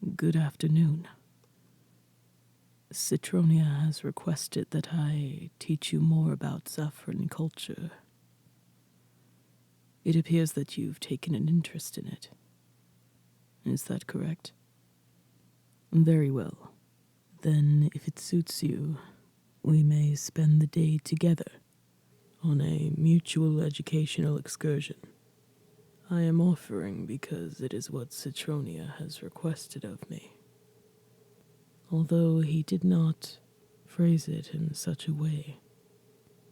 Good afternoon. Citronia has requested that I teach you more about Zafran culture. It appears that you've taken an interest in it. Is that correct? Very well. Then, if it suits you, we may spend the day together on a mutual educational excursion. I am offering because it is what Citronia has requested of me. Although he did not phrase it in such a way,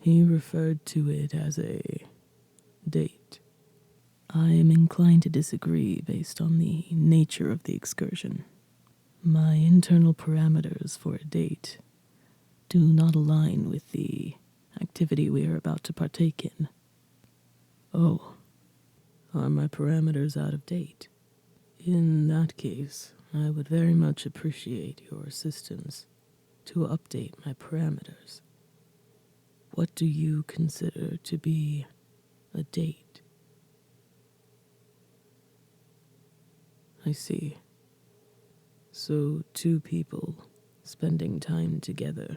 he referred to it as a date. I am inclined to disagree based on the nature of the excursion. My internal parameters for a date do not align with the activity we are about to partake in. Oh, are my parameters out of date? In that case, I would very much appreciate your assistance to update my parameters. What do you consider to be a date? I see. So 2 people spending time together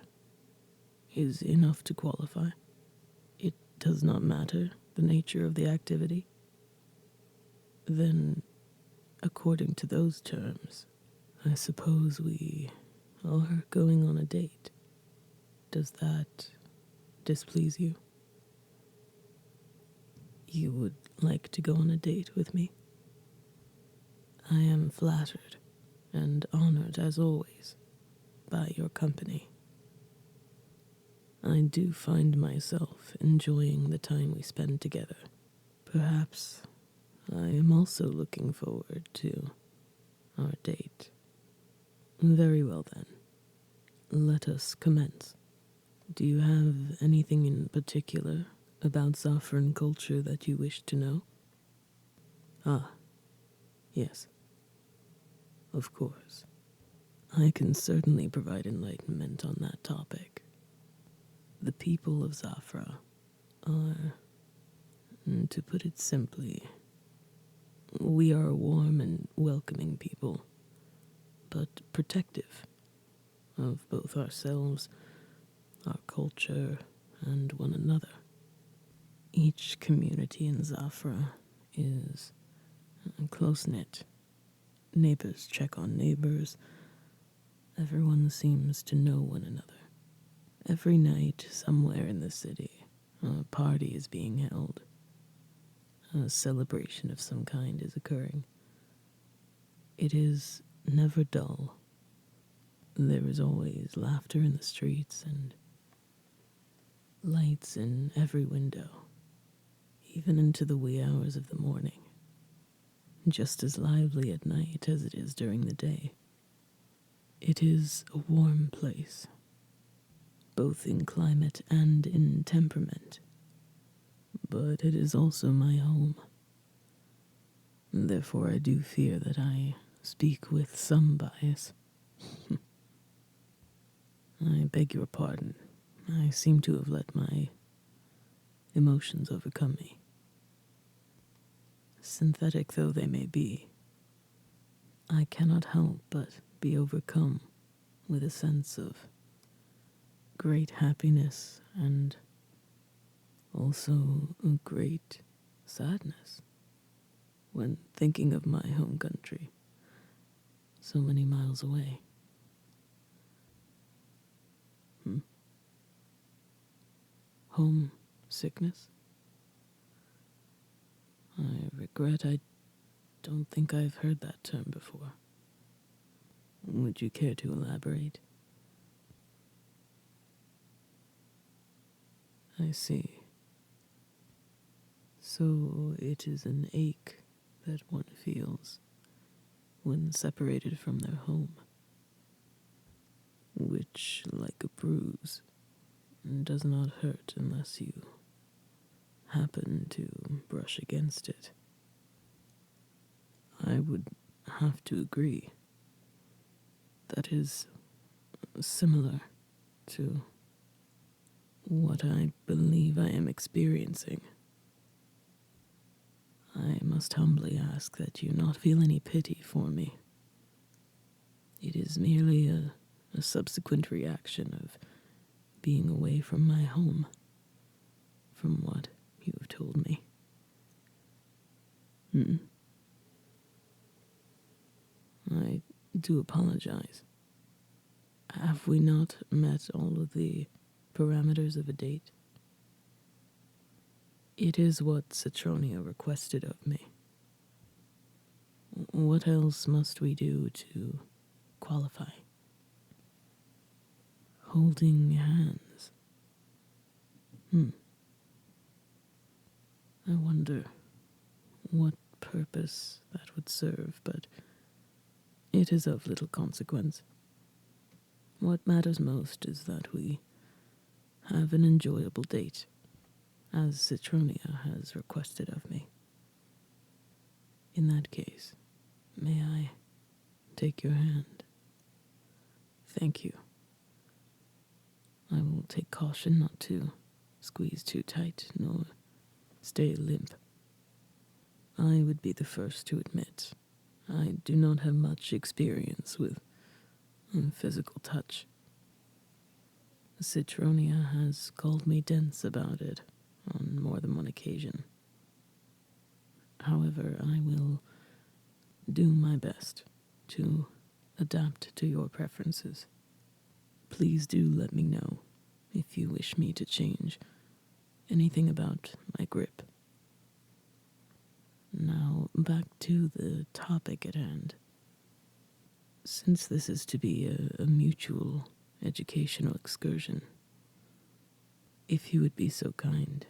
is enough to qualify? It does not matter the nature of the activity? Then, according to those terms, I suppose we are going on a date. Does that displease you? You would like to go on a date with me? I am flattered and honored, as always, by your company. I do find myself enjoying the time we spend together. Perhaps I am also looking forward to our date. Very well then. Let us commence. Do you have anything in particular about Zafran culture that you wish to know? Ah, yes. Of course. I can certainly provide enlightenment on that topic. The people of Zafra are, to put it simply, we are a warm and welcoming people, but protective of both ourselves, our culture, and one another. Each community in Zafra is close-knit. Neighbors check on neighbors. Everyone seems to know one another. Every night, somewhere in the city, a party is being held. A celebration of some kind is occurring. It is never dull. There is always laughter in the streets and lights in every window, even into the wee hours of the morning. Just as lively at night as it is during the day. It is a warm place, both in climate and in temperament, but it is also my home. Therefore, I do fear that I speak with some bias. I beg your pardon. I seem to have let my emotions overcome me. Synthetic though they may be, I cannot help but be overcome with a sense of great happiness and also a great sadness when thinking of my home country so many miles away. Homesickness? I regret I don't think I've heard that term before. Would you care to elaborate? I see. So it is an ache that one feels when separated from their home, which, like a bruise, does not hurt unless you happen to brush against it. I would have to agree. That is similar to what I believe I am experiencing. I must humbly ask that you not feel any pity for me. It is merely a subsequent reaction of being away from my home, from what you have told me. I do apologize. Have we not met all of the parameters of a date? It is what Citronia requested of me. What else must we do to qualify? Holding hands. I wonder what purpose that would serve, but it is of little consequence. What matters most is that we have an enjoyable date, as Citronia has requested of me. In that case, may I take your hand? Thank you. I will take caution not to squeeze too tight, nor stay limp. I would be the first to admit I do not have much experience with physical touch. Citronia has called me dense about it on more than one occasion. However, I will do my best to adapt to your preferences. Please do let me know if you wish me to change anything about my grip. Now, back to the topic at hand. Since this is to be a mutual educational excursion, if you would be so kind,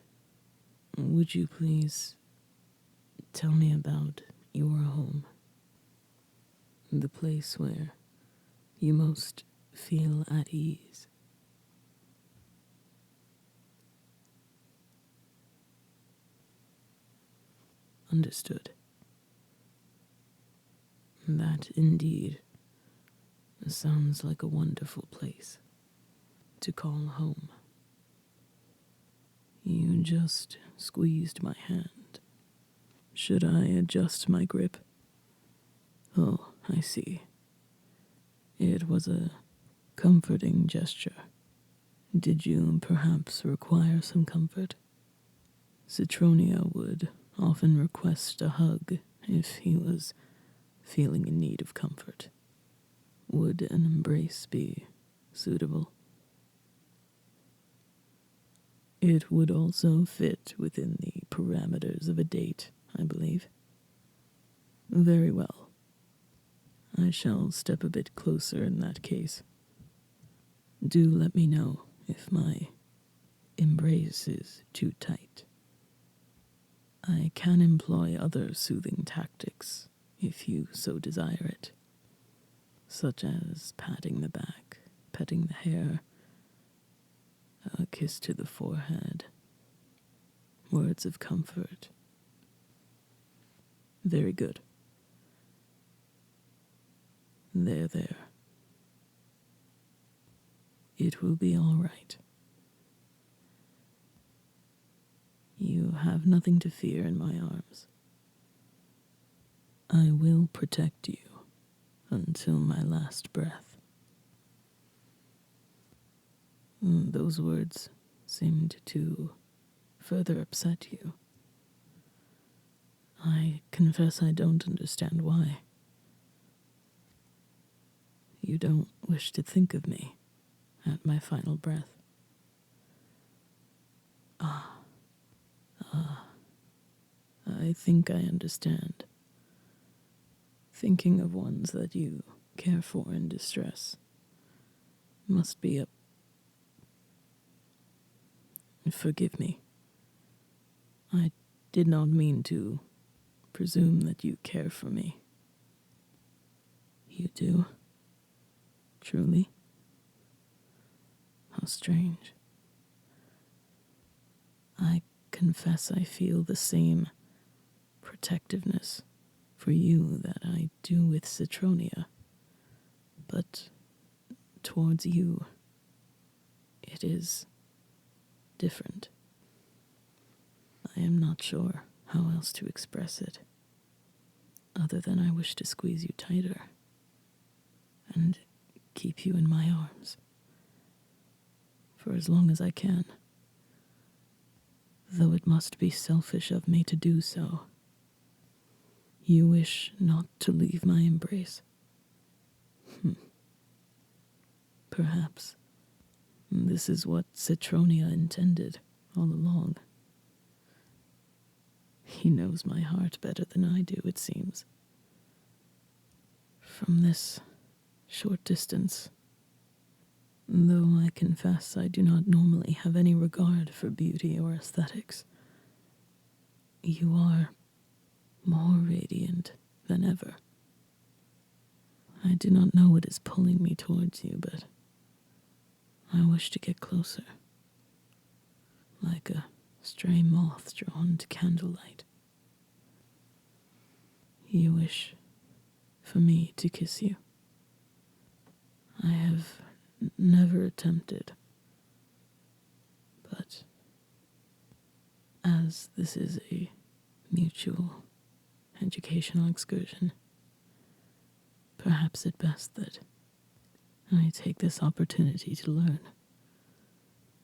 would you please tell me about your home? The place where you most feel at ease. Understood. That indeed sounds like a wonderful place to call home. You just squeezed my hand. Should I adjust my grip? Oh, I see. It was a comforting gesture. Did you perhaps require some comfort? Citronia would often request a hug if he was feeling in need of comfort. Would an embrace be suitable? It would also fit within the parameters of a date, I believe. Very well. I shall step a bit closer in that case. Do let me know if my embrace is too tight. I can employ other soothing tactics if you so desire it, such as patting the back, petting the hair, a kiss to the forehead, words of comfort. Very good. There. It will be all right. You have nothing to fear in my arms. I will protect you until my last breath. Those words seemed to further upset you. I confess I don't understand why. You don't wish to think of me at my final breath. I think I understand. Thinking of ones that you care for in distress must be a... Forgive me. I did not mean to presume that you care for me. You do? Truly? How strange. I confess I feel the same protectiveness for you that I do with Citronia, but towards you, it is different. I am not sure how else to express it, other than I wish to squeeze you tighter, and keep you in my arms for as long as I can, though it must be selfish of me to do so. You wish not to leave my embrace. Perhaps this is what Citronia intended all along. He knows my heart better than I do, it seems. From this short distance, though I confess I do not normally have any regard for beauty or aesthetics, you are more radiant than ever. I do not know what is pulling me towards you, but I wish to get closer, like a stray moth drawn to candlelight. You wish for me to kiss you. I have never attempted, but as this is a mutual educational excursion, perhaps it best that I take this opportunity to learn.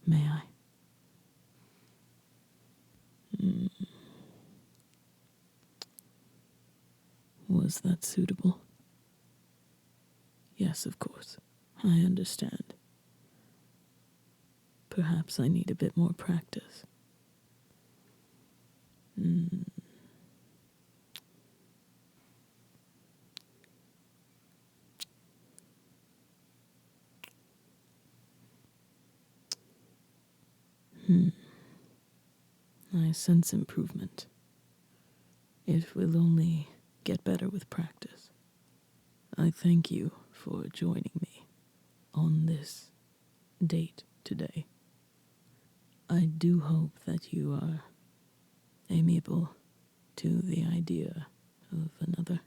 May I? Was that suitable? Yes, of course. I understand. Perhaps I need a bit more practice. I sense improvement. It will only get better with practice. I thank you for joining me on this date today. I do hope that you are amiable to the idea of another.